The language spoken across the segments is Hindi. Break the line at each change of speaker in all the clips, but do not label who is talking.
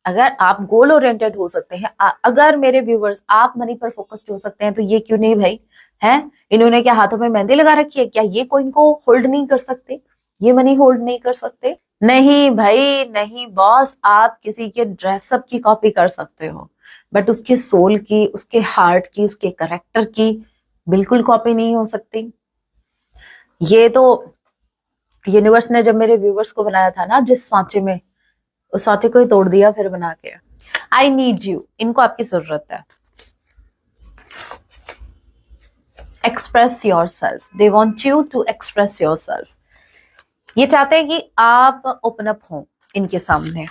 अगर आप गोल ओरिएंटेड हो सकते हैं, अगर मेरे व्यूवर्स आप मनी पर फोकस्ड हो सकते हैं, तो ये क्यों नहीं भाई? हैं, इन्होंने क्या हाथों में मेहंदी लगा रखी है क्या? ये कोइन को होल्ड नहीं कर सकते? ये मनी होल्ड नहीं कर सकते? नहीं भाई नहीं बॉस, आप किसी के ड्रेसअप की कॉपी कर सकते हो, बट उसके सोल की, उसके हार्ट की, उसके करेक्टर की बिल्कुल कॉपी नहीं हो सकती। ये तो यूनिवर्स ने जब मेरे व्यूवर्स को बनाया था ना, जिस सांचे में, उस सांचे को ही तोड़ दिया फिर बना के। आई नीड यू, इनको आपकी जरूरत है। Express yourself, they want you to express yourself. ये चाहते हैं कि आप ओपन अप हो इनके सामने।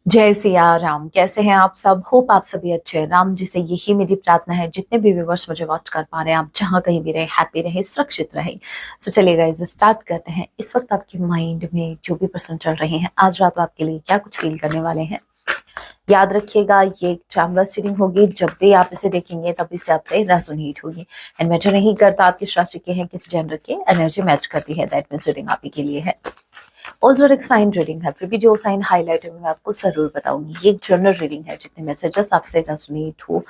जय सिया राम, कैसे हैं आप सब? होप आप सभी अच्छे हैं। राम जी से यही मेरी प्रार्थना है, जितने भी व्यूवर्स मुझे वॉच कर पा रहे हैं, आप जहां कहीं भी रहे, हैप्पी रहे, सुरक्षित रहे। तो चलिए गाइस स्टार्ट करते हैं। इस वक्त आपके माइंड में जो भी पर्सन चल रहे हैं, आज रात आपके लिए क्या कुछ फील करने वाले हैं, याद रखिएगा ये चामरस रीडिंग होगी। जब भी आप इसे देखेंगे तब इसे आपसे रेजोनेट होगी। एंड मैटर नहीं करता आप किस राशि के हैं, किस जेंडर के, एनर्जी मैच करती है, दैट मींस रीडिंग आप ही के लिए है। ऑल्सो एक साइन रीडिंग है, फिर भी जो साइन हाईलाइट है मैं आपको जरूर बताऊंगी। ये एक जनरल रीडिंग है, जितने मैसेजेस आपसे रेजोनेट हो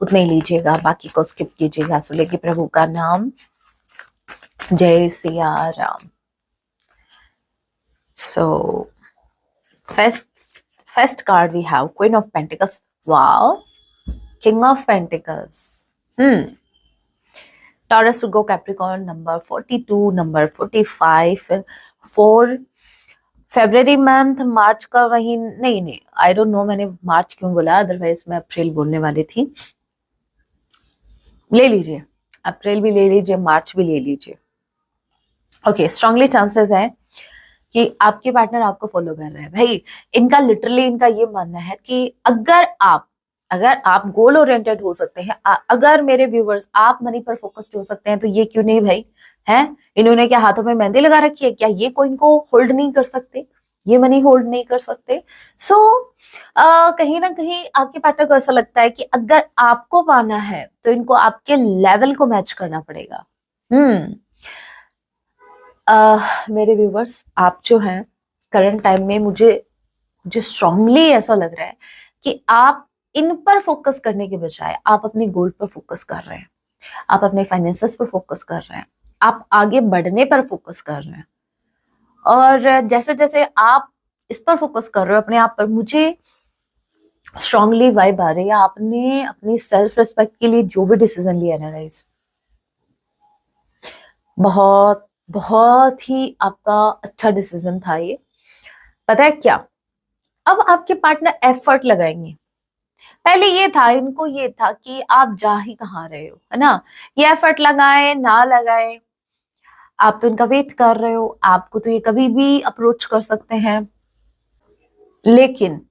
उतने ही लीजिएगा, बाकी को स्किप कीजिएगा। सो लेके प्रभु का नाम, जय सिया राम। सो first card we have Queen of Pentacles. Wow. King of Pentacles. Taurus will go Capricorn number 42, number 45 for February month, मार्च का वही नहीं आई डोंट नो मैंने मार्च क्यों बोला, अदरवाइज मैं अप्रैल बोलने वाली थी। ले लीजिए, अप्रैल भी ले लीजिए, मार्च भी ले लीजिए। ओके, स्ट्रांगली चांसेस है कि आपके पार्टनर आपको फॉलो कर रहे हैं भाई। इनका लिटरली इनका ये मानना है कि अगर आप गोल ओरिएंटेड हो सकते हैं, अगर मेरे व्यूवर्स आप मनी पर फोकस्ड हो सकते हैं, तो ये क्यों नहीं भाई? हैं, इन्होंने क्या हाथों में मेहंदी लगा रखी है क्या? ये कोइन को होल्ड नहीं कर सकते? ये मनी होल्ड नहीं कर सकते? सो कहीं ना कहीं आपके पार्टनर को ऐसा लगता है कि अगर आपको पाना है तो इनको आपके लेवल को मैच करना पड़ेगा। मेरे व्यूवर्स, आप जो हैं करंट टाइम में, मुझे स्ट्रांगली ऐसा लग रहा है कि आप इन पर फोकस करने के बजाय आप अपने गोल पर फोकस कर रहे हैं, आप अपने फाइनेंसेस पर फोकस कर रहे हैं, आप आगे बढ़ने पर फोकस कर रहे हैं। और जैसे जैसे आप इस पर फोकस कर रहे हो अपने आप पर, मुझे स्ट्रांगली वाइब आ रही है आपने अपनी सेल्फ रिस्पेक्ट के लिए जो भी डिसीजन लिया ना गाइस, बहुत बहुत ही आपका अच्छा डिसीजन था ये। पता है क्या, अब आपके पार्टनर एफर्ट लगाएंगे। पहले ये था, इनको ये था कि आप जा ही कहाँ रहे हो, है ना? ये एफर्ट लगाए ना लगाए, आप तो इनका वेट कर रहे हो, आपको तो ये कभी भी अप्रोच कर सकते हैं। लेकिन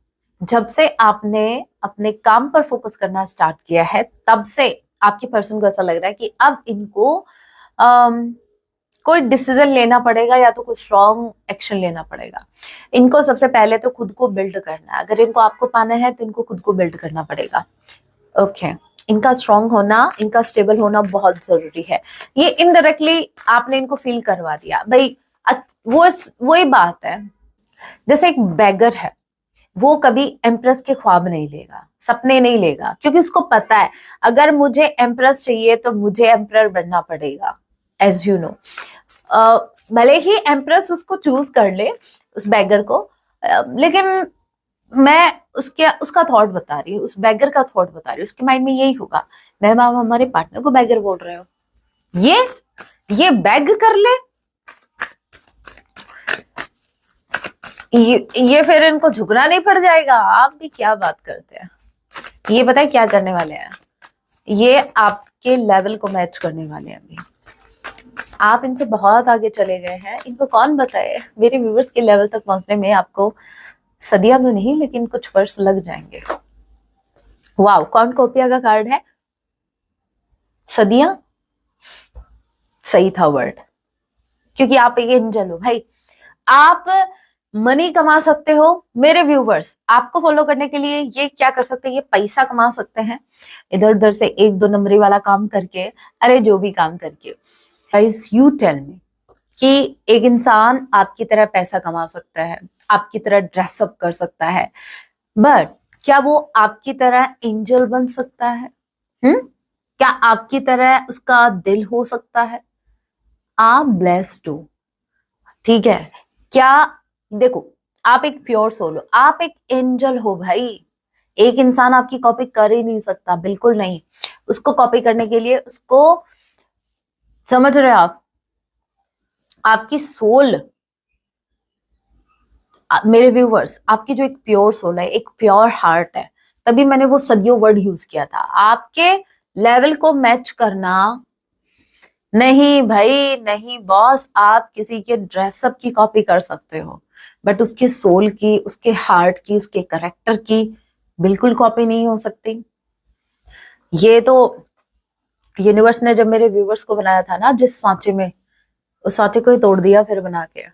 जब से आपने अपने काम पर फोकस करना स्टार्ट किया है, तब से आपके पर्सन को ऐसा लग रहा है कि अब इनको कोई डिसीजन लेना पड़ेगा, या तो कोई स्ट्रॉन्ग एक्शन लेना पड़ेगा। इनको सबसे पहले तो खुद को बिल्ड करना है। अगर इनको आपको पाना है तो इनको खुद को बिल्ड करना पड़ेगा। ओके, इनका स्ट्रॉन्ग होना, इनका स्टेबल होना बहुत जरूरी है। ये इनडायरेक्टली आपने इनको फील करवा दिया भाई। वो वही बात है, जैसे एक बैगर है, वो कभी एम्प्रेस के ख्वाब नहीं लेगा, सपने नहीं लेगा, क्योंकि उसको पता है अगर मुझे एम्प्रेस चाहिए तो मुझे एम्प्रर बनना पड़ेगा। एज यू नो, भले ही एम्प्रेस उसको चूज कर ले, उस बैगर को, लेकिन मैं उसका थॉट बता रही हूँ, उस बैगर का थॉट बता रही हूँ। उसके माइंड में यही होगा, मैम आप हमारे पार्टनर को बैगर बोल रहे हो, ये बैग कर ले, ये फिर इनको झुकना नहीं पड़ जाएगा? आप भी क्या बात करते हैं। ये पता है क्या करने वाले हैं, ये आपके लेवल को मैच करने वाले हैं। अभी आप इनसे बहुत आगे चले गए हैं, इनको कौन बताए। मेरे व्यूवर्स के लेवल तक पहुंचने में आपको सदियां तो नहीं, लेकिन कुछ वर्ष लग जाएंगे। वाव, कौन कोपिया का कार्ड है? सदियां सही था वर्ड, क्योंकि आप एक एंजल हो भाई। आप मनी कमा सकते हो। मेरे व्यूवर्स आपको फॉलो करने के लिए ये क्या कर सकते हैं, ये पैसा कमा सकते हैं इधर उधर से, एक दो नंबरी वाला काम करके, अरे जो भी काम करके। गाइस यू टेल मी, कि एक इंसान आपकी तरह पैसा कमा सकता है, आपकी तरह ड्रेसअप कर सकता है, बट क्या वो आपकी तरह एंजल बन सकता है? क्या आपकी तरह उसका दिल हो सकता है? आप ब्लेस्ड हो, ठीक है। क्या, देखो, आप एक प्योर सोल हो, आप एक एंजल हो भाई। एक इंसान आपकी कॉपी कर ही नहीं सकता, बिल्कुल नहीं। उसको कॉपी करने के लिए उसको, समझ रहे हो आप, आपकी सोल, मेरे व्यूवर्स, आपकी जो एक प्योर सोल है, एक प्योर हार्ट है, तभी मैंने वो सदियों वर्ड यूज किया था। आपके लेवल को मैच करना नहीं भाई, नहीं बॉस। आप किसी के ड्रेसअप की कॉपी कर सकते हो, बट उसके सोल की, उसके हार्ट की, उसके करेक्टर की बिल्कुल कॉपी नहीं हो सकती। ये तो यूनिवर्स ने जब मेरे व्यूवर्स को बनाया था ना, जिस सांचे में, उस सांचे को ही तोड़ दिया फिर बना के।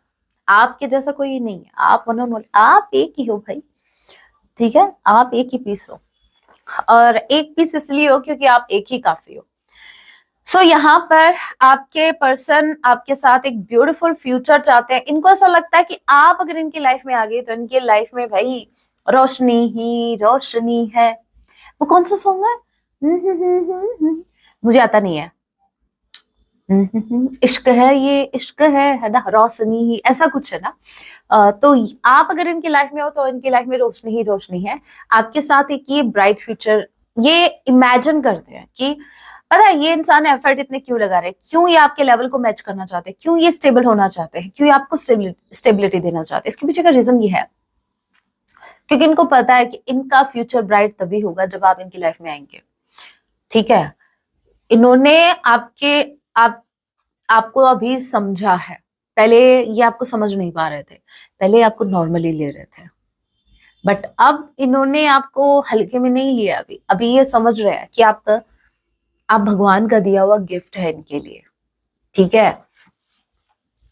आपके जैसा कोई नहीं है, आप वन ऑन वन, आप एक ही हो भाई, ठीक है। आप एक ही पीस हो, और एक पीस इसलिए हो क्योंकि आप एक ही काफी हो। सो यहाँ पर आपके पर्सन आपके साथ एक ब्यूटीफुल फ्यूचर चाहते हैं। इनको ऐसा लगता है कि आप अगर इनकी लाइफ में आ गए तो इनकी लाइफ में भाई रोशनी ही रोशनी है। वो कौन सा सॉन्ग है? मुझे आता नहीं है। इश्क है, ये इश्क है ना, रोशनी ही, ऐसा कुछ है ना। तो आप अगर इनकी लाइफ में हो तो इनकी लाइफ में रोशनी ही रोशनी है। आपके साथ एक ये ब्राइट फ्यूचर ये इमेजिन करते हैं कि पता है ये इंसान एफर्ट इतने क्यों लगा रहे हैं, क्यों ये आपके लेवल को मैच करना चाहते हैं, क्यों ये स्टेबल होना चाहते हैं, क्यों ये आपको स्टेबिलिटी देना चाहते हैं। इसके पीछे का रीजन ये है क्योंकि इनको पता है कि इनका फ्यूचर ब्राइट तभी होगा जब आप इनकी लाइफ में आएंगे, ठीक है। इन्होंने आप आपको अभी समझा है। पहले ये आपको समझ नहीं पा रहे थे, पहले आपको नॉर्मली ले रहे थे, बट अब इन्होंने आपको हल्के में नहीं लिया। अभी ये समझ रहे हैं कि आप भगवान का दिया हुआ गिफ्ट है इनके लिए, ठीक है।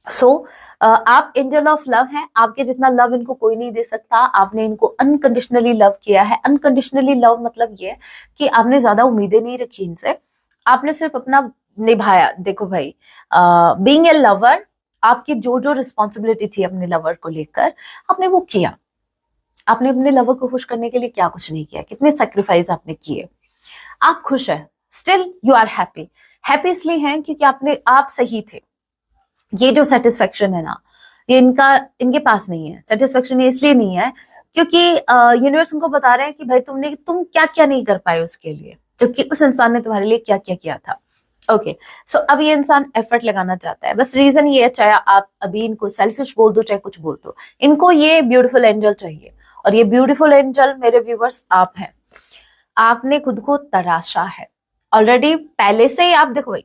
सो आप एंजल ऑफ लव हैं। आपके जितना लव इनको कोई नहीं दे सकता। आपने इनको अनकंडीशनली लव किया है। अनकंडीशनली लव मतलब ये कि आपने ज्यादा उम्मीदें नहीं रखी इनसे, आपने सिर्फ अपना निभाया। देखो भाई, बीइंग ए लवर, आपकी जो जो रिस्पॉन्सिबिलिटी थी अपने लवर को लेकर, आपने वो किया। आपने अपने लवर को खुश करने के लिए क्या कुछ नहीं किया, कितने सेक्रीफाइस आपने किए। आप खुश हैं, still you are happy. Happy इसलिए हैं क्योंकि आप सही थे। ये जो सेटिस्फेक्शन है ना, ये इनके पास नहीं है। सेटिस्फेक्शन ये इसलिए नहीं है क्योंकि यूनिवर्स उनको बता रहे हैं कि भाई तुम क्या क्या नहीं कर पाए उसके लिए, जबकि उस इंसान ने तुम्हारे लिए क्या क्या किया था। ओके, सो अब ये इंसान एफर्ट लगाना चाहता है। बस रीजन ये है, चाहे आप अभी इनको सेल्फिश बोल दो चाहे कुछ बोल दो, इनको ये ब्यूटीफुल एंजल चाहिए। और ये ब्यूटीफुल एंजल मेरे व्यूवर्स आप हैं। आपने खुद को तराशा है ऑलरेडी पहले से ही। आप देखो भाई,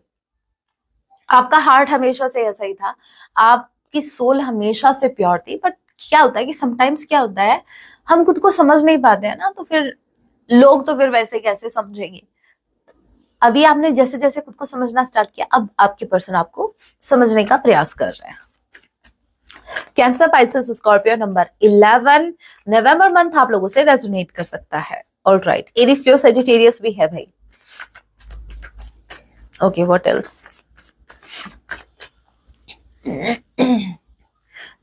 आपका हार्ट हमेशा से ऐसा ही था, आपकी सोल हमेशा से प्योर थी। बट क्या होता है कि समटाइम्स क्या होता है, हम खुद को समझ नहीं पाते हैं ना, तो फिर लोग तो फिर वैसे कैसे समझेंगे। अभी आपने जैसे जैसे खुद को समझना स्टार्ट किया, अब आपके पर्सन आपको समझने का प्रयास कर रहे हैं। कैंसर, पाइसेस, स्कॉर्पियो, नंबर 11 नवंबर मंथ आप लोगों से रेजोनेट कर सकता है। ऑलराइट, एरीज, लियो, सजिटेरियस भी है भाई। Okay, what else?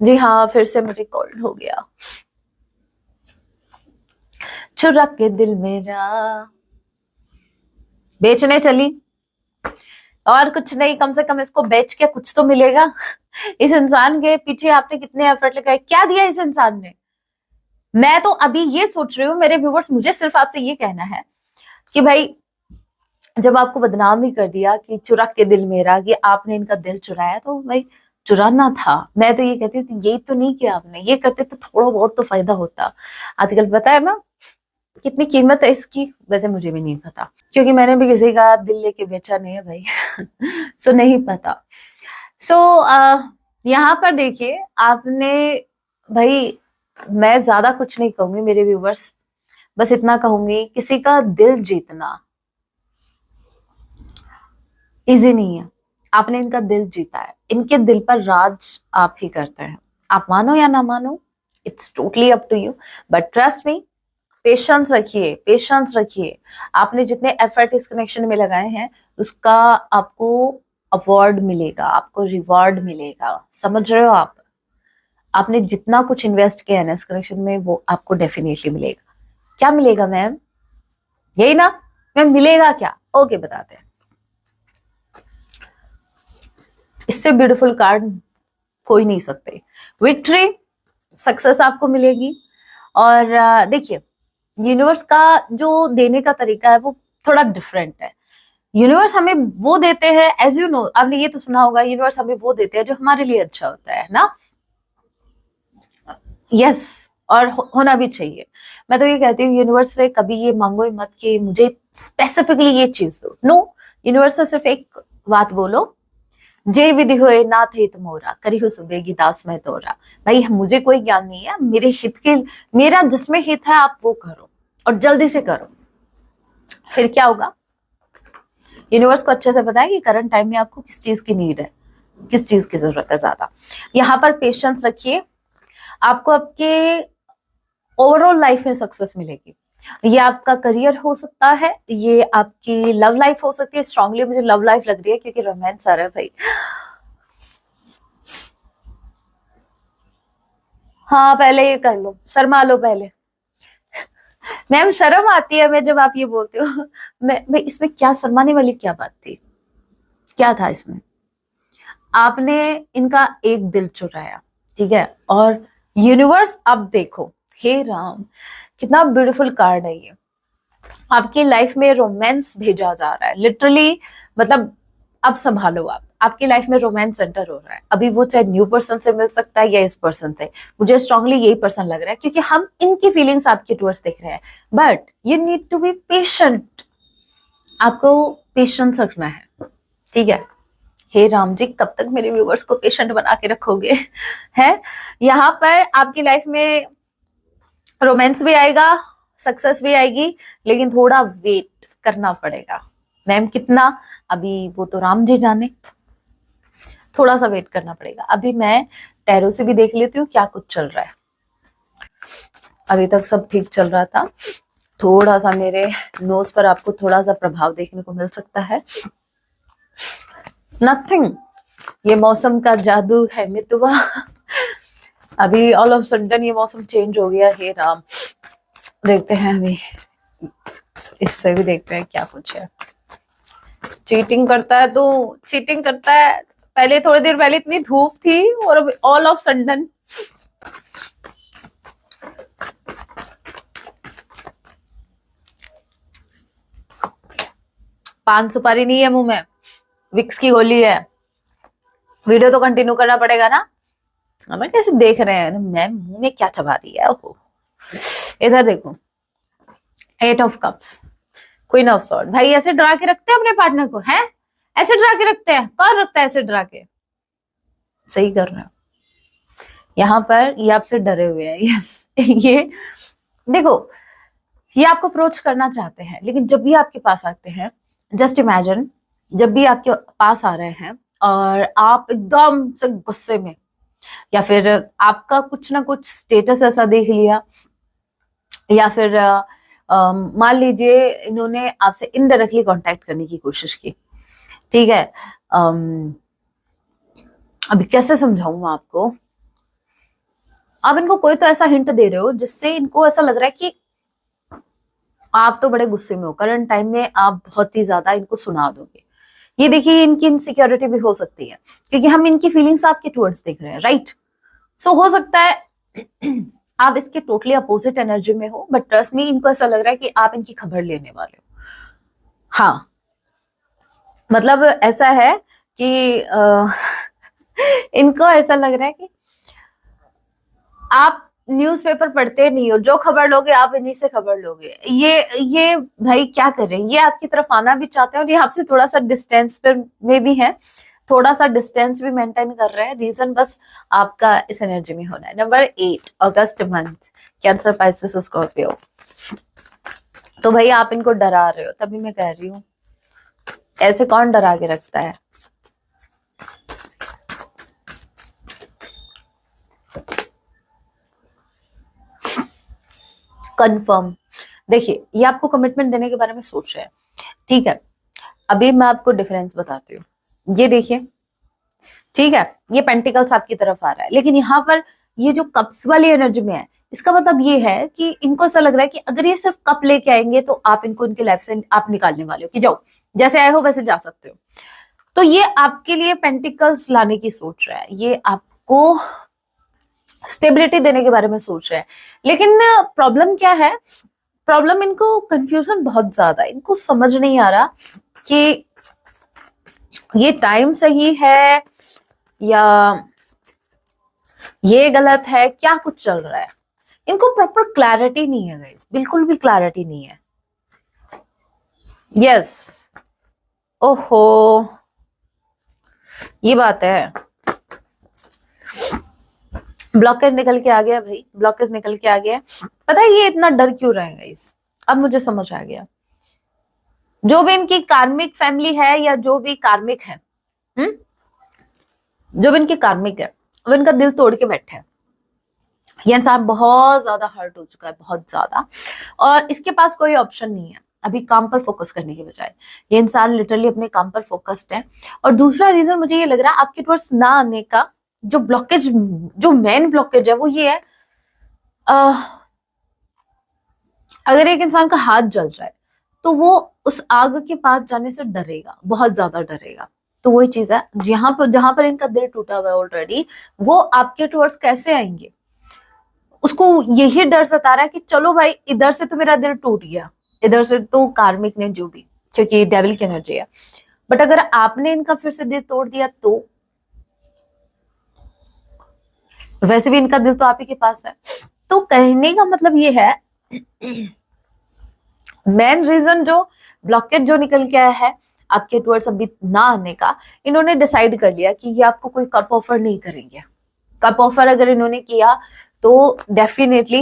जी हाँ, फिर से मुझे कोल्ड हो गया। चुरा के दिल मेरा बेचने चली, और कुछ नहीं, कम से कम इसको बेच के कुछ तो मिलेगा। इस इंसान के पीछे आपने कितने एफर्ट लगाए, क्या दिया इस इंसान ने? मैं तो अभी ये सोच रही हूँ, मेरे व्यूवर्स, मुझे सिर्फ आपसे ये कहना है कि भाई जब आपको बदनाम ही कर दिया कि चुरा के दिल मेरा, कि आपने इनका दिल चुराया, तो भाई चुराना था। मैं तो ये कहती हूँ कि ये तो नहीं किया आपने, ये करते तो थोड़ा बहुत तो फायदा होता। आजकल पता है ना कितनी कीमत है इसकी? वैसे मुझे भी नहीं पता क्योंकि मैंने भी किसी का दिल लेके बेचा नहीं है भाई। सो नहीं पता। सो यहाँ पर देखिए आपने, भाई मैं ज्यादा कुछ नहीं कहूंगी मेरे व्यूवर्स, बस इतना कहूंगी, किसी का दिल जीतना इजी नहीं है। आपने इनका दिल जीता है, इनके दिल पर राज आप ही करते हैं। आप मानो या ना मानो, it's totally up to you, but trust me, patience रखिए, पेशेंस रखिए। आपने जितने एफर्ट इस कनेक्शन में लगाए हैं उसका आपको अवार्ड मिलेगा, आपको रिवॉर्ड मिलेगा, समझ रहे हो आप? आपने जितना कुछ इन्वेस्ट किया है ना इस कनेक्शन में वो आपको डेफिनेटली मिलेगा। क्या मिलेगा मैम? यही ना मैम, मिलेगा क्या? ओके बताते हैं। इससे ब्यूटीफुल कार्ड कोई नहीं सकते। विक्ट्री, सक्सेस आपको मिलेगी। और देखिए यूनिवर्स का जो देने का तरीका है वो थोड़ा डिफरेंट है। यूनिवर्स हमें वो देते हैं, एज यू नो, आपने ये तो सुना होगा, यूनिवर्स हमें वो देते हैं जो हमारे लिए अच्छा होता है ना। यस, और होना भी चाहिए। मैं तो ये कहती हूँ यूनिवर्स से कभी ये मांगो ही मत कि मुझे स्पेसिफिकली ये चीज दो। नो, यूनिवर्स से सिर्फ एक बात बोलो, जे विधि होए नाथ हित मोरा, करी हो सुबेगी दास में तोरा। भाई मुझे कोई ज्ञान नहीं है, मेरे हित के, मेरा जिसमें हित है आप वो करो और जल्दी से करो। फिर क्या होगा? यूनिवर्स को अच्छे से पता है कि करंट टाइम में आपको किस चीज की नीड है, किस चीज की जरूरत है ज्यादा। यहाँ पर पेशेंस रखिए, आपको आपके ओवरऑल लाइफ में सक्सेस मिलेगी। ये आपका करियर हो सकता है, ये आपकी लव लाइफ हो सकती है। स्ट्रांगली मुझे लव लाइफ लग रही है क्योंकि रोमांस आ रहा है भाई। हाँ पहले ये कर लो, शर्मा लो पहले। मैम शर्म आती है मैं जब आप ये बोलते हो। मैं इसमें क्या शर्माने वाली क्या बात थी? क्या था इसमें? आपने इनका एक दिल चुराया, ठीक है, और यूनिवर्स अब देखो, हे राम, कितना ब्यूटीफुल कार्ड है ये। आपकी लाइफ में रोमांस भेजा जा रहा है लिटरली। मतलब अब संभालो आप, आपकी लाइफ में रोमांस एंटर हो रहा है। अभी वो चाहे न्यू पर्सन से मिल सकता है या इस पर्सन से, मुझे स्ट्रांगली यही पर्सन लग रहा है क्योंकि हम इनकी फीलिंग्स आपके टूवर्ड्स देख रहे हैं। But you need to be patient, आपको पेशेंस रखना है, ठीक है। हे राम जी, कब तक मेरे व्यूवर्स को पेशेंट बना के रखोगे? है, यहाँ पर आपकी लाइफ में रोमांस भी आएगा, सक्सेस भी आएगी, लेकिन थोड़ा वेट करना पड़ेगा। मैम कितना? अभी वो तो राम जी जाने, थोड़ा सा वेट करना पड़ेगा। अभी मैं टैरो से भी देख लेती हूँ क्या कुछ चल रहा है। अभी तक सब ठीक चल रहा था, थोड़ा सा मेरे नोज पर आपको थोड़ा सा प्रभाव देखने को मिल सकता है। नथिंग, ये मौसम का जादू है मितुआ। अभी ऑल ऑफ सडन ये मौसम चेंज हो गया। हे राम, देखते हैं अभी इससे भी देखते हैं क्या कुछ है। चीटिंग करता है तो चीटिंग करता है। पहले थोड़ी देर पहले इतनी धूप थी और अब ऑल ऑफ सडन पान सुपारी नहीं है मुंह में, विक्स की गोली है। वीडियो तो कंटिन्यू करना पड़ेगा ना। हमें कैसे देख रहे हैं मैम, मुंह में क्या चबा रही है? ओहो, इधर देखो, 8 of cups, queen of sword. भाई ऐसे डरा के रखते हैं अपने पार्टनर को, हैं? ऐसे डरा के रखते हैं? कौन रखता है ऐसे डरा के? सही कर रहे हो। यहाँ पर ये आपसे डरे हुए हैं। यस, ये देखो, ये आपको अप्रोच करना चाहते हैं, लेकिन जब भी आपके पास आते हैं, जस्ट इमेजिन, जब भी आपके पास आ रहे हैं और आप एकदम से गुस्से में, या फिर आपका कुछ ना कुछ स्टेटस ऐसा देख लिया, या फिर मान लीजिए इन्होंने आपसे इनडायरेक्टली कांटेक्ट करने की कोशिश की, ठीक है। अभी कैसे समझाऊं आपको? आप इनको कोई तो ऐसा हिंट दे रहे हो जिससे इनको ऐसा लग रहा है कि आप तो बड़े गुस्से में हो, करंट टाइम में आप बहुत ही ज्यादा इनको सुना दोगे। ये देखिए, इनकी इनसिक्योरिटी भी हो सकती है क्योंकि हम इनकी फीलिंग्स आपके टुवर्ड्स देख रहे हैं, राइट? सो हो सकता है आप इसके टोटली अपोजिट एनर्जी में हो, बट ट्रस्ट मी, इनको ऐसा लग रहा है कि आप इनकी खबर लेने वाले हो। हाँ, मतलब ऐसा है कि इनको ऐसा लग रहा है कि आप न्यूज़पेपर पढ़ते नहीं हो, जो खबर लोगे आप इन्हीं से खबर लोगे। ये भाई क्या कर रहे हैं? ये आपकी तरफ आना भी चाहते हैं और ये आपसे थोड़ा सा डिस्टेंस पर में भी है, थोड़ा सा डिस्टेंस भी मेंटेन कर रहे हैं। रीजन बस आपका इस एनर्जी में होना है। नंबर 8 अगस्त मंथ, कैंसर, पाइसेस, स्कॉर्पियो। तो भाई आप इनको डरा रहे हो, तभी मैं कह रही हूँ, ऐसे कौन डरा के रखता है? कंफर्म, देखिए ये आपको कमिटमेंट देने के बारे में सोच रहे हैं, ठीक है। अभी मैं आपको डिफरेंस बताती हूँ। ये देखिए, ठीक है, ये पेंटिकल्स आपकी तरफ आ रहा है, लेकिन यहाँ पर ये जो कप्स वाली एनर्जी में है, इसका मतलब ये है कि इनको ऐसा लग रहा है कि अगर ये सिर्फ कप लेके आएंगे तो आप इनको इनकी लाइफ से आप निकालने वाले हो कि जाओ जैसे आए हो वैसे जा सकते हो। तो ये आपके लिए पेंटिकल्स लाने की सोच रहा है, ये आपको स्टेबिलिटी देने के बारे में सोच रहा है। लेकिन प्रॉब्लम क्या है, प्रॉब्लम इनको कंफ्यूजन बहुत ज्यादा है, इनको समझ नहीं आ रहा कि ये टाइम सही है या ये गलत है, क्या कुछ चल रहा है। इनको प्रॉपर क्लैरिटी नहीं है गाइस, बिल्कुल भी क्लैरिटी नहीं है। यस, ओहो, ये बात है। ब्लॉकेज निकल के आ गया भाई, ब्लॉकेज निकल के आ गया। पता है ये इतना डर क्यों रहे गाइस, अब मुझे समझ आ गया। जो भी इनकी कार्मिक फैमिली है या जो भी कार्मिक है, जो भी इनकी कार्मिक है, वो इनका दिल तोड़ के बैठे हैं। ये इंसान बहुत ज्यादा हर्ट हो चुका है, बहुत ज्यादा, और इसके पास कोई ऑप्शन नहीं है अभी काम पर फोकस करने के बजाय। ये इंसान लिटरली अपने काम पर फोकस्ड है। और दूसरा रीजन मुझे ये लग रहा है आपके टुवर्ड्स ना आने का जो ब्लॉकेज, जो मेन ब्लॉकेज है वो ये है, अगर एक इंसान का हाथ जल जाए तो वो उस आग के पास जाने से डरेगा, बहुत ज्यादा डरेगा। तो वही चीज है, जहां पर इनका दिल टूटा हुआ है ऑलरेडी, वो आपके टुवर्ड्स कैसे आएंगे, उसको यही डर सता रहा है कि चलो भाई इधर से तो मेरा दिल टूट गया, इधर से तो कार्मिक ने जो भी, क्योंकि डेविल की एनर्जी है, बट अगर आपने इनका फिर से दिल तोड़ दिया तो वैसे भी इनका दिल तो आप ही के पास है। तो कहने का मतलब ये है, मेन रीजन जो ब्लॉकेज जो निकल के आया है आपके टुवर्ड्स अभी ना आने का, इन्होंने डिसाइड कर लिया कि ये आपको कोई कप ऑफर नहीं करेंगे। कप ऑफर अगर इन्होंने किया तो डेफिनेटली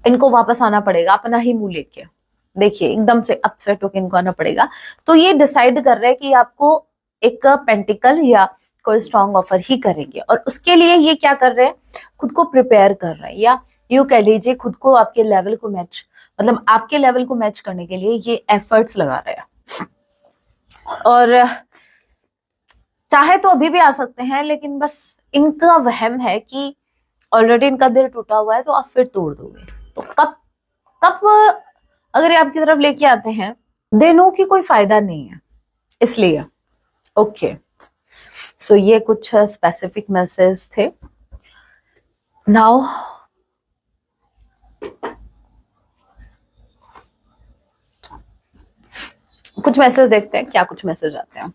इनको वापस आना पड़ेगा अपना ही मुंह लेके। देखिए एकदम से अपसेट होकर इनको आना पड़ेगा। तो ये डिसाइड कर रहे हैं कि आपको एक पेंटिकल या कोई स्ट्रॉन्ग ऑफर ही करेंगे, और उसके लिए ये क्या कर रहे हैं, खुद को प्रिपेयर कर रहे हैं, या यूं कह लीजिए खुद को आपके लेवल को मैच, मतलब आपके लेवल को मैच करने के लिए ये एफर्ट्स लगा रहे हैं। और चाहे तो अभी भी आ सकते हैं, लेकिन बस इनका वहम है कि ऑलरेडी इनका दिल टूटा हुआ है तो आप फिर तोड़ दोगे। तो कब कब अगर ये आपकी तरफ लेके आते हैं, दे नो कि कोई फायदा नहीं है, इसलिए। ओके, सो ये कुछ स्पेसिफिक मैसेज थे। नाउ कुछ मैसेज देखते हैं, क्या कुछ मैसेज आते हैं।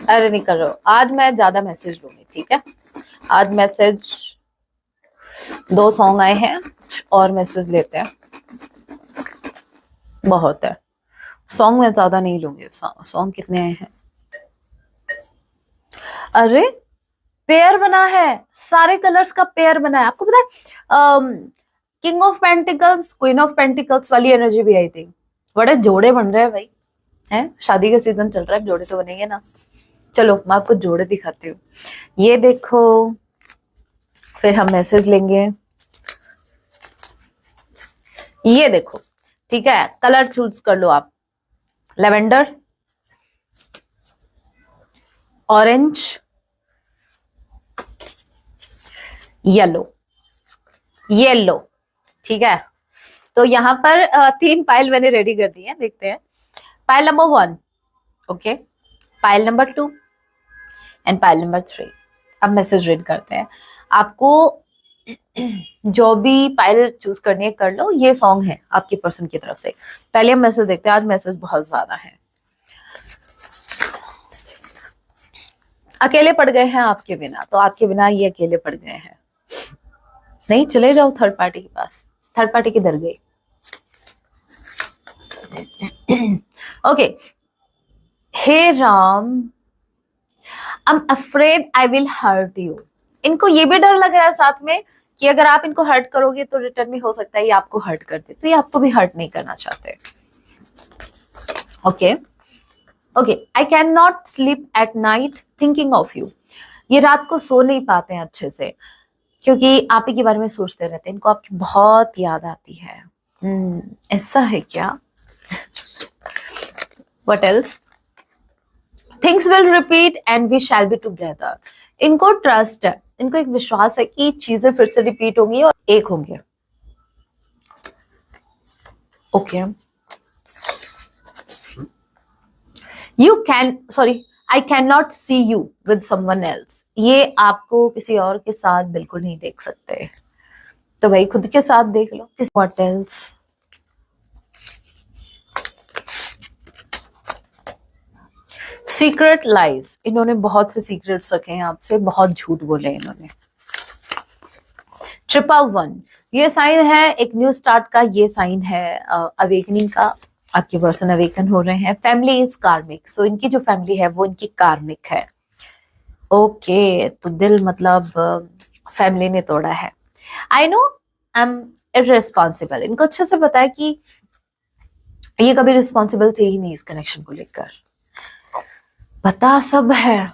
अरे नहीं कर रहा, आज मैं ज्यादा मैसेज लूंगी, ठीक है। आज मैसेज 2 सॉन्ग आए हैं और मैसेज लेते हैं, बहुत है। सॉन्ग मैं ज्यादा नहीं लूंगी, सॉन्ग कितने आए हैं। अरे पेयर बना है, सारे कलर्स का पेयर बना है। आपको पता है king of pentacles queen of pentacles वाली एनर्जी भी आई थी। बड़े जोड़े बन रहे हैं भाई, हैं, शादी का सीजन चल रहा है, जोड़े तो बनेंगे ना। चलो मैं आपको जोड़े दिखाती हूँ, ये देखो, फिर हम मैसेज लेंगे। ये देखो, ठीक है, कलर चूज कर लो आप, लेवेंडर, ऑरेंज, येलो, येलो, ठीक है। तो यहाँ पर 3 पाइल मैंने रेडी कर दी है, देखते हैं। Pile number 1, okay, pile number 2 and pile number 3। अब मैसेज रीड करते हैं। आपको जो भी पाइल चूज करनी है कर लो, ये सॉन्ग है आपकी पर्सन की तरफ से। पहले हम मैसेज देखते हैं, आज मैसेज बहुत ज्यादा है। अकेले पड़ गए हैं आपके बिना, तो आपके बिना ये अकेले पड़ गए हैं। नहीं, चले जाओ थर्ड पार्टी के पास, थर्ड पार्टी किधर गई। ओके, हे Ram, I am afraid I will hurt you. इनको ये भी डर लग रहा है साथ में कि अगर आप इनको हर्ट करोगे तो रिटर्न में हो सकता है ये आपको हर्ट कर दे, तो ये आपको भी हर्ट नहीं करना चाहते। Okay okay, I can not sleep at night thinking of you. ये रात को सो नहीं पाते हैं अच्छे से, क्योंकि आप ही के बारे में सोचते रहते हैं, इनको आपकी बहुत याद आती है। ऐसा है क्या? What else? Things will repeat and we shall be together. इनको ट्रस्ट है, इनको एक विश्वास है कि चीजें फिर से रिपीट होंगी और एक होंगे। Okay, you can, sorry, I can not see you with someone else. ये आपको किसी और के साथ बिल्कुल नहीं देख सकते, तो भाई खुद के साथ देख लो। What else? सीक्रेट लाइज, इन्होंने बहुत से सीक्रेट्स रखे हैं आपसे, बहुत झूठ बोले इन्होंने। 111, ये साइन है एक न्यू स्टार्ट का, ये साइन है अवेकनिंग का। आपके पर्सन अवेकन हो रहे हैं। फैमिली इज कार्मिक, सो इनकी जो फैमिली है वो इनकी कार्मिक है। ओके, तो दिल मतलब फैमिली ने तोड़ा है। I know I am irresponsible, इनको अच्छे से पता है कि ये कभी रिस्पॉन्सिबल थे ही नहीं इस कनेक्शन को लेकर, पता सब है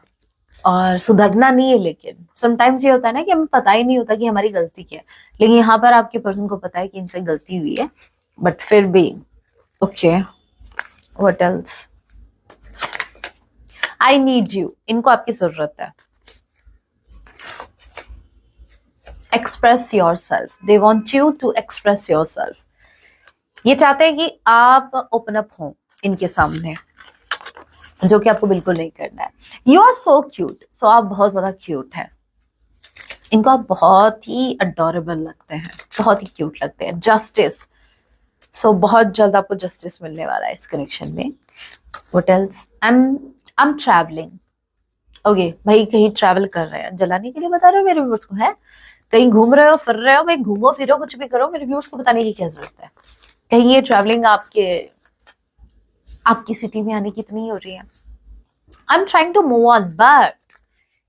और सुधरना नहीं है। लेकिन समटाइम्स ये होता है ना कि हमें पता ही नहीं होता कि हमारी गलती क्या है, लेकिन यहाँ पर आपके पर्सन को पता है कि इनसे गलती हुई है, बट फिर भी। Okay, what else? I need you, इनको आपकी जरूरत है। Express yourself, they want you to express yourself. ये चाहते हैं कि आप ओपन अप हो इनके सामने, जो कि आपको बिल्कुल नहीं करना है। यू आर सो क्यूट, सो आप बहुत ज्यादा क्यूट हैं। इनको आप बहुत ही अडोरेबल लगते हैं, बहुत ही क्यूट लगते हैं। जस्टिस, सो बहुत जल्द आपको जस्टिस मिलने वाला है इस कनेक्शन में। What else? I am travelling. Okay भाई, कहीं ट्रैवल कर रहे हैं, जलाने के लिए बता रहे हो मेरे व्यूअर्स को? है कहीं घूम रहे हो, फिर रहे हो, भाई घूमो फिरो, कुछ भी करो, मेरे व्यूअर्स को बताने की क्या जरूरत है? कहीं ये ट्रैवलिंग आपकी सिटी में आने की तो नहीं हो रही है? I am trying to move on, but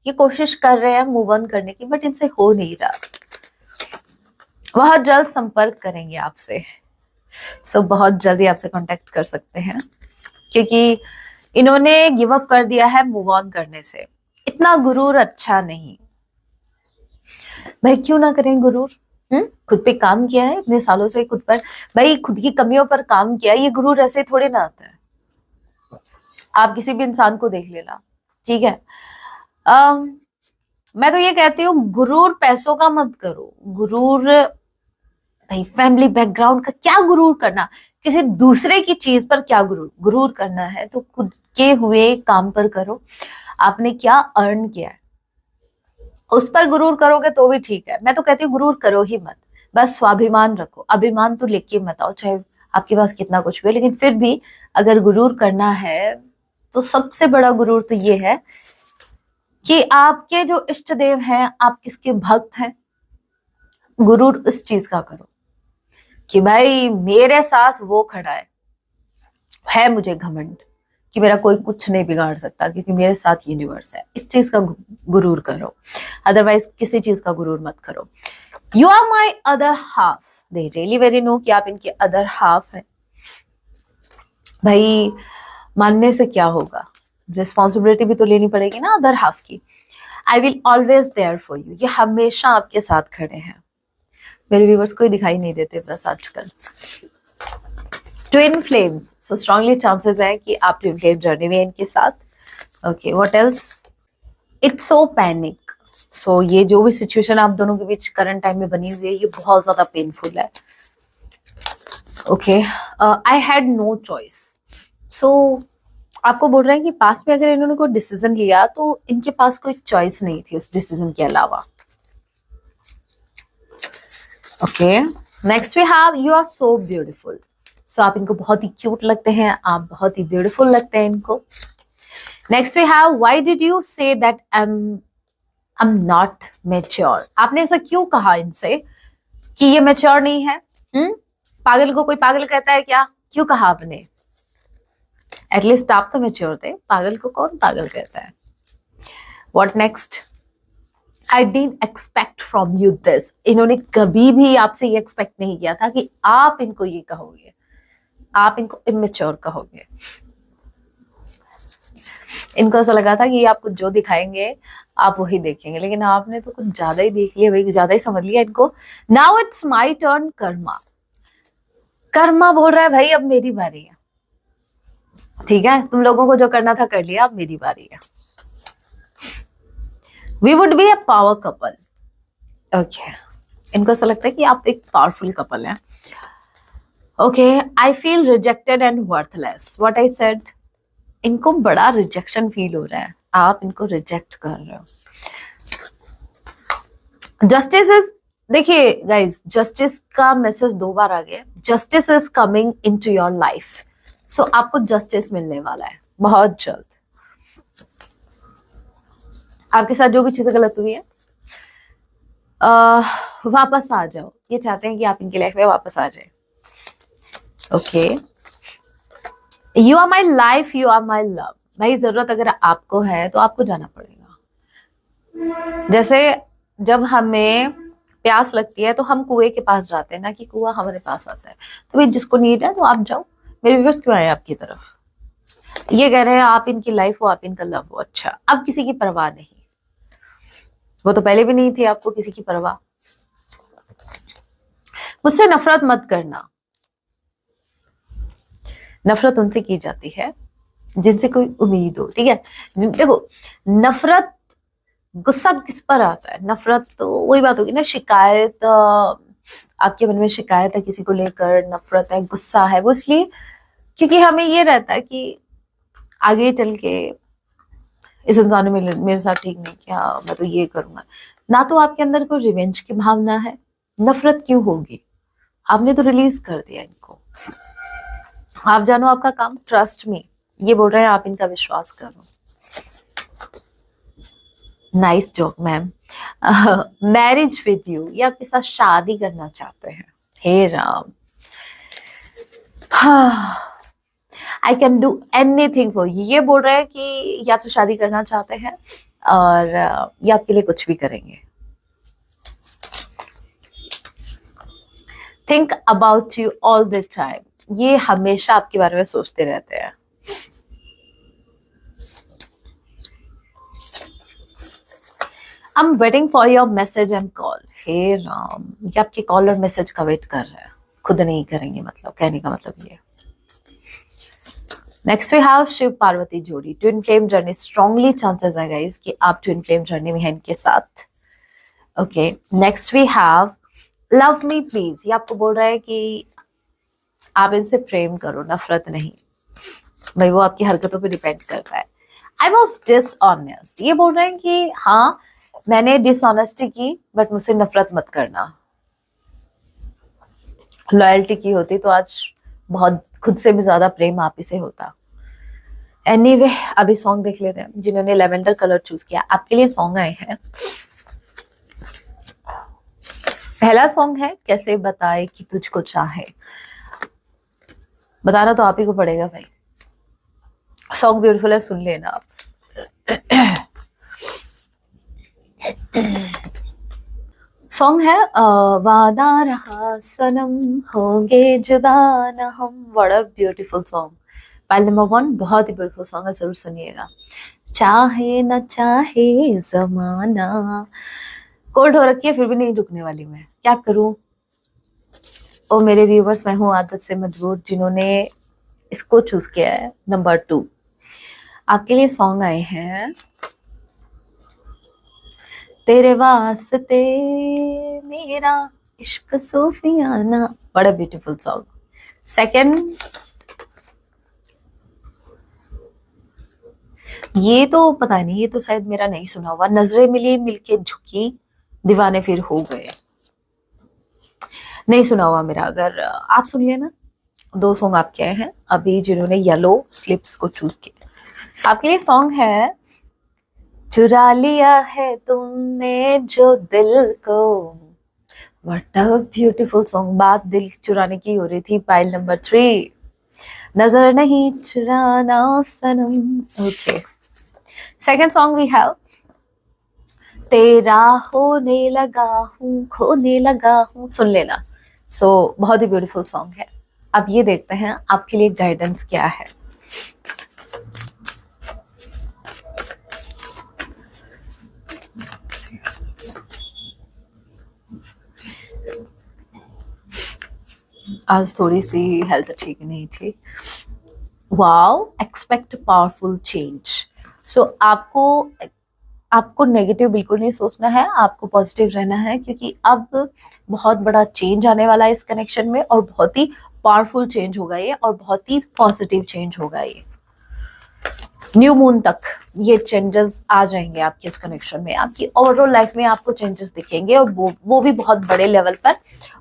ये कोशिश कर रहे हैं मूव ऑन करने की, बट इनसे हो नहीं रहा। बहुत जल्द संपर्क करेंगे आपसे, सो बहुत जल्दी आपसे कांटेक्ट कर सकते हैं, क्योंकि इन्होंने गिव अप कर दिया है मूव ऑन करने से। इतना गुरूर अच्छा नहीं भाई, क्यों ना करें गुरूर? खुद पे काम किया है इतने सालों से, खुद पर भाई खुद की कमियों पर काम किया है, ये गुरूर ऐसे थोड़े ना आता है। आप किसी भी इंसान को देख लेना, ठीक है? मैं तो ये कहती हूँ गुरूर पैसों का मत करो, गुरूर भाई फैमिली बैकग्राउंड का क्या गुरूर करना, किसी दूसरे की चीज पर क्या गुरूर करना है तो खुद के हुए काम पर करो। आपने क्या अर्न किया है उस पर गुरूर करोगे तो भी ठीक है, मैं तो कहती हूँ गुरूर करो ही मत, बस स्वाभिमान रखो। अभिमान तो लेके मत आओ, चाहे आपके पास कितना कुछ भी हो, लेकिन फिर भी अगर गुरूर करना है तो सबसे बड़ा गुरूर तो ये है कि आपके जो इष्ट देव हैं, आप किसके भक्त हैं। गुरूर इस चीज का करो कि भाई मेरे साथ वो खड़ा है मुझे घमंड कि मेरा कोई कुछ नहीं बिगाड़ सकता, क्योंकि मेरे साथ यूनिवर्स है। इस चीज का गुरूर करो, अदरवाइज किसी चीज का गुरूर मत करो। You are my other half, they really very know कि आप इनके अदर हाफ है। भाई मानने से क्या होगा, रिस्पॉन्सिबिलिटी भी तो लेनी पड़ेगी ना अदर हाफ की। I will always there for you, ये हमेशा आपके साथ खड़े हैं। मेरे व्यूवर्स को दिखाई नहीं देते बस आजकल। Twin flame, so strongly chances है कि आप ट्विन फ्लेम जर्नी में इनके साथ। Okay, what else? It's so panic, so ये जो भी सिचुएशन आप दोनों के बीच करंट टाइम में बनी हुई है, ये बहुत ज्यादा पेनफुल है। Okay, I had no choice, so आपको बोल रहे हैं कि पास्ट में अगर इन्होंने कोई डिसीजन लिया तो इनके पास कोई चॉइस नहीं थी उस डिसीजन के अलावा। Okay, next we have you are so beautiful, so आप इनको बहुत ही क्यूट लगते हैं, आप बहुत ही ब्यूटीफुल लगते हैं इनको। Next we have why did you say that I am not mature, आपने ऐसा क्यों कहा इनसे कि ये मैच्योर नहीं है? पागल को कोई पागल कहता है क्या? क्यों कहा आपने? एटलीस्ट आप तो मैच्योर थे, पागल को कौन पागल कहता है? What next? I didn't expect from you this, इन्होंने कभी भी आपसे ये एक्सपेक्ट नहीं किया था कि आप इनको ये कहोगे, आप इनको इमेच्योर कहोगे। इनको ऐसा लगा था कि आपको जो दिखाएंगे आप वही देखेंगे, लेकिन आपने तो कुछ ज्यादा ही देख लिया भाई, ज्यादा ही समझ लिया इनको। Now it's my turn Karma, Karma बोल रहा है भाई अब मेरी बारी है, ठीक है, तुम लोगों को जो करना था कर लिया, अब मेरी बारी है। We would be a power couple. Okay, इनको ऐसा लगता है कि आप एक पावरफुल कपल हैं। Okay, I feel rejected and worthless. What I said, इनको बड़ा रिजेक्शन फील हो रहा है, आप इनको रिजेक्ट कर रहे हो। जस्टिस इज, देखिए गाइस, जस्टिस का मैसेज 2 बार आ गया। Justice is coming into your life, so आपको जस्टिस मिलने वाला है बहुत जल्द। आपके साथ जो भी चीजें गलत हुई है, वापस आ जाओ। ये चाहते हैं कि आप इनकी लाइफ में वापस आ जाए। Okay, you are my life, you are my love. भाई जरूरत अगर आपको है तो आपको जाना पड़ेगा। जैसे जब हमें प्यास लगती है तो हम कुएं के पास जाते हैं, ना कि कुआं हमारे पास आता है। तो भाई जिसको नीड है तो आप जाओ। मेरे व्यूअर्स क्यों आए आपकी तरफ? ये कह रहे हैं आप इनकी लाइफ हो, आप इनका लव हो। अच्छा, अब किसी की परवाह नहीं। वो तो पहले भी नहीं थी आपको किसी की परवाह। मुझसे नफरत मत करना। नफरत उनसे की जाती है जिनसे कोई उम्मीद हो, ठीक है। देखो, नफरत, गुस्सा किस पर आता है? नफरत तो वही बात होगी ना, शिकायत, आपके मन में शिकायत है किसी को लेकर, नफरत है, गुस्सा है, वो इसलिए क्योंकि हमें ये रहता है कि आगे चल के इस इंसान ने मेरे साथ ठीक नहीं किया, मैं तो ये करूंगा। ना तो आपके अंदर कोई रिवेंज की भावना है, नफरत क्यों होगी? आपने तो रिलीज कर दिया इनको। आप जानो आपका काम, ट्रस्ट मी। ये बोल रहे हैं आप इनका विश्वास करो। Nice job ma'am. Marriage with you, ये आपके साथ शादी करना चाहते हैं। हे Ram, I can do anything for you. ये बोल रहे हैं कि या तो शादी करना चाहते हैं और ये आपके लिए कुछ भी करेंगे। Think about you all the time, ये हमेशा आपके बारे में सोचते रहते हैं। I am waiting for your message and call. हे राम, ये आपके कॉल और मैसेज का वेट कर रहे हैं, खुद नहीं करेंगे, मतलब कहने का मतलब ये। Next we have Shiv Parvati जोड़ी, twin flame journey. Strongly chances है गाइस कि आप ट्विन फ्लेम जर्नी में हैं इनके साथ। Okay, next we have love me please. ये आपको बोल रहा है कि आप इनसे प्रेम करो, नफरत नहीं। भाई वो आपकी हरकतों पे डिपेंड करता है। आई वॉज डिसऑनेस्ट, ये बोल रहे हैं कि हाँ मैंने डिसऑनेस्टी की, बट मुझसे नफरत मत करना। लॉयल्टी की होती तो आज बहुत खुद से भी ज्यादा प्रेम आप ही से होता। एनीवे, अभी सॉन्ग देख लेते हैं। जिन्होंने लेवेंडर कलर चूज किया, आपके लिए सॉन्ग आए हैं। पहला सॉन्ग है कैसे बताए कि तुझको चाहे। बताना तो आप ही को पड़ेगा भाई। सॉन्ग ब्यूटीफुल है, सुन लेना आप। सॉन्ग है वादा रहा सनम, होंगे जुदा न हम। बड़ा ब्यूटीफुल सॉन्ग। पाइल नंबर 1, बहुत ही ब्यूटीफुल सॉन्ग है, जरूर सुनिएगा। चाहे न चाहे जमाना। कोल्ड हो रखी है फिर भी नहीं रुकने वाली मैं, क्या करूं। ओ मेरे व्यूवर्स, मैं हूं आदत से मजबूर, जिन्होंने इसको चूज किया है नंबर 2। आपके लिए सॉन्ग आए हैं तेरे वास्ते मेरा इश्क सूफियाना। बड़ा ब्यूटीफुल सॉन्ग। सेकंड, ये तो पता नहीं, ये तो शायद मेरा नहीं सुना हुआ। नजरें मिली मिलके झुकी, दीवाने फिर हो गए। नहीं सुना हुआ मेरा, अगर आप सुन लेना। 2 सॉन्ग आपके आए हैं अभी, जिन्होंने येलो स्लिप्स को चूज किया। आपके लिए सॉन्ग है चुरा लिया है तुमने जो दिल को। What a beautiful song. बात दिल चुराने की हो रही थी। पाइल नंबर 3, नजर नहीं चुराना सनम। Okay, second song we have तेरा होने लगा हूँ, खोने लगा हूँ। सुन लेना। बहुत ही ब्यूटीफुल सॉन्ग है। अब ये देखते हैं आपके लिए गाइडेंस क्या है। आज थोड़ी सी हेल्थ ठीक नहीं थी, वाओ, एक्सपेक्ट पावरफुल चेंज। सो आपको नेगेटिव बिल्कुल नहीं सोचना है, आपको पॉजिटिव रहना है, क्योंकि अब बहुत बड़ा चेंज आने वाला है इस कनेक्शन में, और बहुत ही पावरफुल चेंज होगा ये, और बहुत ही पॉजिटिव चेंज होगा ये। न्यू मून तक ये चेंजेस आ जाएंगे आपके इस कनेक्शन में, आपकी ओवरऑल लाइफ में आपको चेंजेस दिखेंगे, और वो भी बहुत बड़े लेवल पर,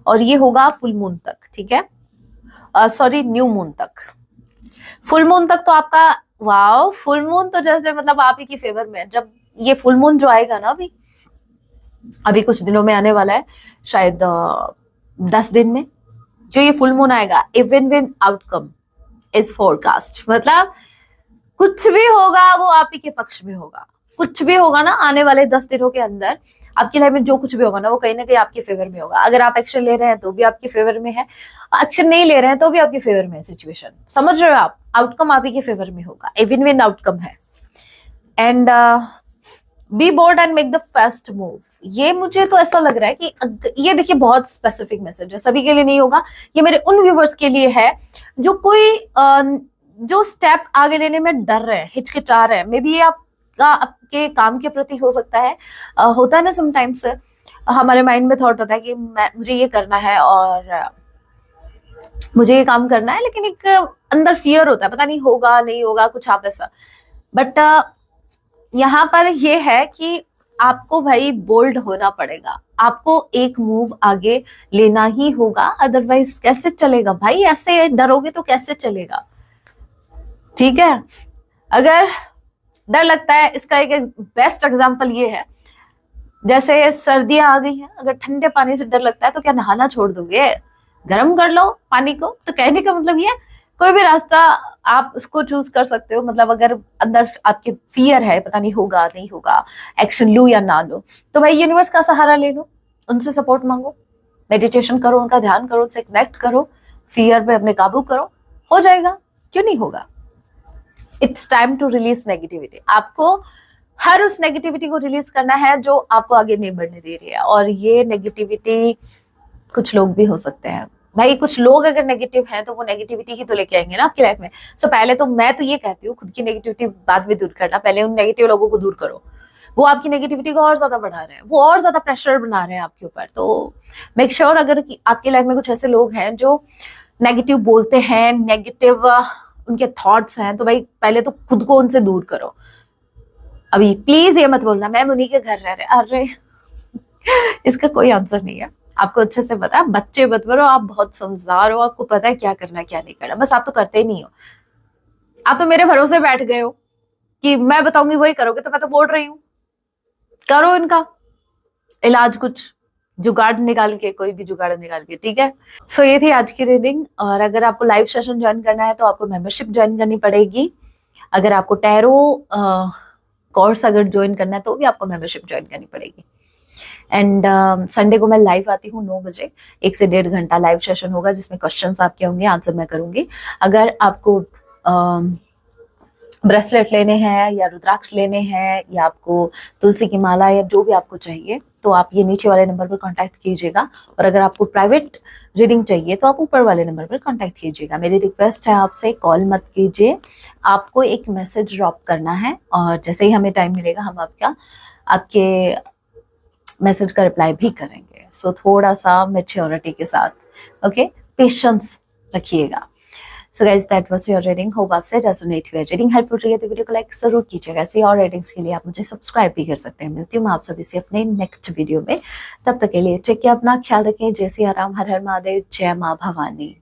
और ये होगा फुल मून तक, ठीक है, सॉरी न्यू मून तक। फुल मून तक तो आपका, वाओ, फुल मून तो जैसे मतलब आप ही की फेवर में है। जब ये फुल मून जो आएगा ना अभी कुछ दिनों में आने वाला है, शायद 10 दिन में, जो ये फुल मून आएगा, even win outcome is forecast, मतलब कुछ भी होगा वो आप ही के पक्ष में होगा। कुछ भी होगा ना आने वाले 10 दिनों के अंदर आपकी लाइफ में, जो कुछ भी होगा ना वो कहीं ना कहीं आपके फेवर में होगा। अगर आप एक्शन ले रहे हैं तो भी आपके फेवर में है, एक्शन नहीं ले रहे हैं तो भी आपके फेवर में है सिचुएशन, समझ रहे हो आप, आउटकम आप ही के फेवर में होगा, इवन विन आउटकम है। And be bold and make the first move. ये मुझे तो ऐसा लग रहा है कि ये देखिए बहुत स्पेसिफिक मैसेज है, सभी के लिए नहीं होगा, ये मेरे उन व्यूवर्स के लिए है जो कोई जो स्टेप आगे लेने में डर रहे हैं, हिचकिचा रहे हैं। मे बी ये आपका आपके काम के प्रति हो सकता है, होता है ना समटाइम्स हमारे माइंड में थॉट होता है कि मुझे ये करना है और मुझे ये काम करना है, लेकिन एक अंदर फियर होता है, पता नहीं होगा नहीं होगा कुछ आप ऐसा। बट यहाँ पर ये है कि आपको भाई बोल्ड होना पड़ेगा, आपको एक मूव आगे लेना ही होगा, अदरवाइज कैसे चलेगा भाई, ऐसे डरोगे तो कैसे चलेगा, ठीक है। अगर डर लगता है, इसका एक बेस्ट एग्जांपल ये है, जैसे सर्दियां आ गई हैं, अगर ठंडे पानी से डर लगता है तो क्या नहाना छोड़ दोगे, गर्म कर लो पानी को। तो कहने का मतलब ये, कोई भी रास्ता आप उसको चूज कर सकते हो, मतलब अगर अंदर आपके फियर है, पता नहीं होगा नहीं होगा, एक्शन लूं या ना लूं, तो भाई यूनिवर्स का सहारा ले लो, उनसे सपोर्ट मांगो, मेडिटेशन करो, उनका ध्यान करो, उनसे कनेक्ट करो, फियर पे अपने काबू करो, हो जाएगा, क्यों नहीं होगा। It's time to release negativity. आपको हर उस नेगेटिविटी को रिलीज करना है जो आपको आगे नहीं बढ़ने दे रही है, और ये नेगेटिविटी कुछ लोग भी हो सकते हैं भाई, कुछ लोग अगर नेगेटिव हैं तो वो नेगेटिविटी ही तो लेके आएंगे ना आपकी लाइफ में। सो पहले तो मैं तो ये कहती हूँ, खुद की नेगेटिविटी बाद में दूर करना, पहले उन नेगेटिव लोगों को दूर करो, वो आपकी नेगेटिविटी को और ज्यादा बढ़ा रहे हैं, वो और ज्यादा प्रेशर बना रहे हैं आपके ऊपर। तो मेक श्योर अगर आपकी लाइफ में कुछ ऐसे लोग हैं जो नेगेटिव बोलते हैं, नेगेटिव उनके थॉट्स हैं, तो भाई पहले तो खुद को उनसे दूर करो। अभी प्लीज ये मत बोलना मैम उन्हीं के घर रह रहे, अरे इसका कोई आंसर नहीं है, आपको अच्छे से पता है, बच्चे मत बनो, आप बहुत समझदार हो, आपको पता है क्या करना क्या नहीं करना, बस आप तो करते ही नहीं हो। आप तो मेरे भरोसे बैठ गए हो कि मैं बताऊंगी वही करोगे, तो मैं तो बोल रही हूँ करो इनका इलाज, कुछ जुगाड़ निकाल के, कोई भी जुगाड़ निकाल के, ठीक है। सो ये थी आज की रीडिंग, और अगर आपको लाइव सेशन ज्वाइन करना है तो आपको मेंबरशिप ज्वाइन करनी पड़ेगी। अगर आपको टैरो कोर्स अगर ज्वाइन करना है तो भी आपको मेंबरशिप ज्वाइन करनी पड़ेगी। एंड संडे को मैं लाइव आती हूँ 9 बजे, 1 से 1.5 घंटा लाइव सेशन होगा, जिसमें क्वेश्चंस आपके होंगे, आंसर मैं करूंगी। अगर आपको ब्रेसलेट लेने हैं या रुद्राक्ष लेने हैं या आपको तुलसी की माला या जो भी आपको चाहिए, तो आप ये नीचे वाले नंबर पर कांटेक्ट कीजिएगा। और अगर आपको प्राइवेट रीडिंग चाहिए तो आप ऊपर वाले नंबर पर कांटेक्ट कीजिएगा। मेरी रिक्वेस्ट है आपसे, कॉल मत कीजिए, आपको एक मैसेज ड्रॉप करना है, और जैसे ही हमें टाइम मिलेगा हम आपके मैसेज का रिप्लाई भी करेंगे। सो थोड़ा सा मैच्योरिटी के साथ, ओके, पेशेंस रखिएगा। So guys that was your reading, hope आपसे रेजोनेट हुआ, रीडिंग हेल्पफुल रही है तो वीडियो को लाइक जरूर कीजिएगा। ऐसे और रीडिंग्स के लिए आप मुझे सब्सक्राइब भी कर सकते हैं। मिलती हूँ मैं आप सभी से अपने नेक्स्ट वीडियो में, तब तक के लिए टेक केयर, अपना ख्याल रखें। जय सिया राम, हर हर महादेव, जय माँ भवानी।